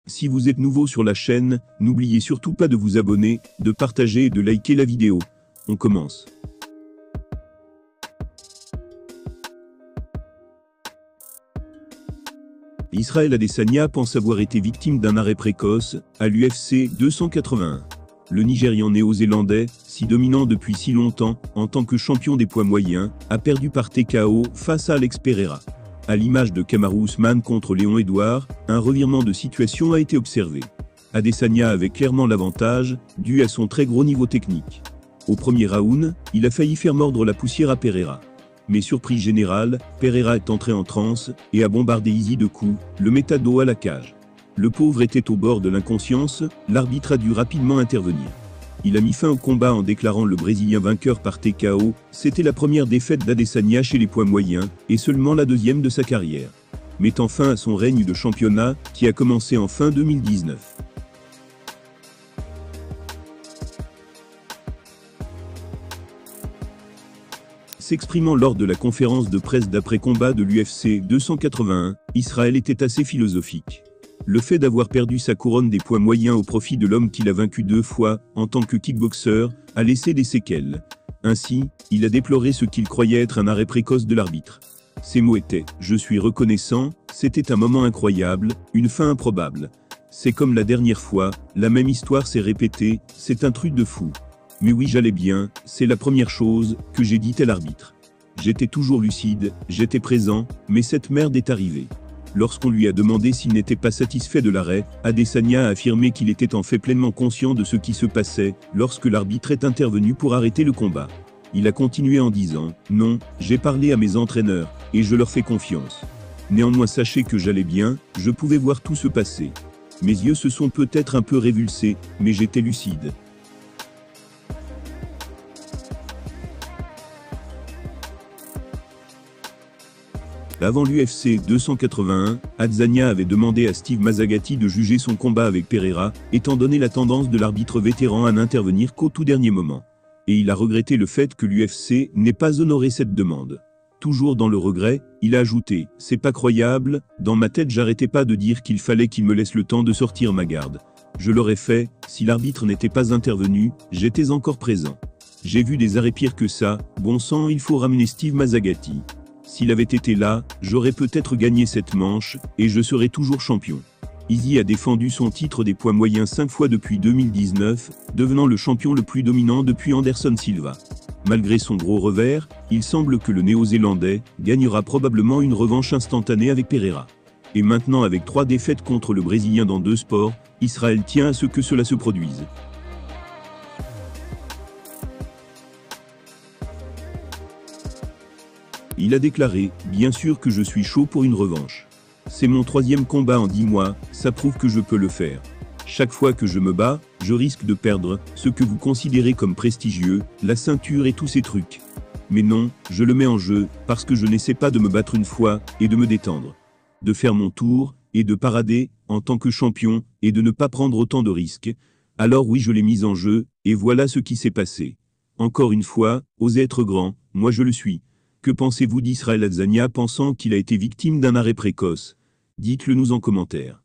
Si vous êtes nouveau sur la chaîne, n'oubliez surtout pas de vous abonner, de partager et de liker la vidéo. On commence. Israël Adesanya pense avoir été victime d'un arrêt précoce, à l'UFC 281. Le Nigérian néo-zélandais, si dominant depuis si longtemps, en tant que champion des poids moyens, a perdu par TKO face à Alex Pereira. À l'image de Kamaru Usman contre Léon Edouard, un revirement de situation a été observé. Adesanya avait clairement l'avantage, dû à son très gros niveau technique. Au premier round, il a failli faire mordre la poussière à Pereira. Mais surprise générale, Pereira est entré en transe, et a bombardé Izzy de coups, le mettant dos à la cage. Le pauvre était au bord de l'inconscience, l'arbitre a dû rapidement intervenir. Il a mis fin au combat en déclarant le Brésilien vainqueur par TKO, c'était la première défaite d'Adesanya chez les poids moyens, et seulement la deuxième de sa carrière. Mettant fin à son règne de championnat, qui a commencé en fin 2019. S'exprimant lors de la conférence de presse d'après-combat de l'UFC 281, Israël était assez philosophique. Le fait d'avoir perdu sa couronne des poids moyens au profit de l'homme qu'il a vaincu 2 fois, en tant que kickboxer, a laissé des séquelles. Ainsi, il a déploré ce qu'il croyait être un arrêt précoce de l'arbitre. Ses mots étaient « Je suis reconnaissant, c'était un moment incroyable, une fin improbable. C'est comme la dernière fois, la même histoire s'est répétée, c'est un truc de fou. Mais oui, j'allais bien, c'est la première chose que j'ai dit à l'arbitre. J'étais toujours lucide, j'étais présent, mais cette merde est arrivée. » Lorsqu'on lui a demandé s'il n'était pas satisfait de l'arrêt, Adesanya a affirmé qu'il était en fait pleinement conscient de ce qui se passait lorsque l'arbitre est intervenu pour arrêter le combat. Il a continué en disant « Non, j'ai parlé à mes entraîneurs, et je leur fais confiance. Néanmoins sachez que j'allais bien, je pouvais voir tout se passer. Mes yeux se sont peut-être un peu révulsés, mais j'étais lucide. » Avant l'UFC 281, Adesanya avait demandé à Steve Mazzagatti de juger son combat avec Pereira, étant donné la tendance de l'arbitre vétéran à n'intervenir qu'au tout dernier moment. Et il a regretté le fait que l'UFC n'ait pas honoré cette demande. Toujours dans le regret, il a ajouté « C'est pas croyable, dans ma tête j'arrêtais pas de dire qu'il fallait qu'il me laisse le temps de sortir ma garde. Je l'aurais fait, si l'arbitre n'était pas intervenu, j'étais encore présent. J'ai vu des arrêts pires que ça, bon sang il faut ramener Steve Mazzagatti. S'il avait été là, j'aurais peut-être gagné cette manche, et je serais toujours champion. » Izzy a défendu son titre des poids moyens 5 fois depuis 2019, devenant le champion le plus dominant depuis Anderson Silva. Malgré son gros revers, il semble que le Néo-Zélandais gagnera probablement une revanche instantanée avec Pereira. Et maintenant avec 3 défaites contre le Brésilien dans 2 sports, Israël tient à ce que cela se produise. Il a déclaré « Bien sûr que je suis chaud pour une revanche. C'est mon 3e combat en 10 mois, ça prouve que je peux le faire. Chaque fois que je me bats, je risque de perdre ce que vous considérez comme prestigieux, la ceinture et tous ces trucs. Mais non, je le mets en jeu, parce que je n'essaie pas de me battre une fois, et de me détendre. De faire mon tour, et de parader, en tant que champion, et de ne pas prendre autant de risques. Alors oui je l'ai mise en jeu, et voilà ce qui s'est passé. Encore une fois, osez être grand, moi je le suis. Que pensez-vous d'Israël Adesanya pensant qu'il a été victime d'un arrêt précoce? Dites-le nous en commentaire.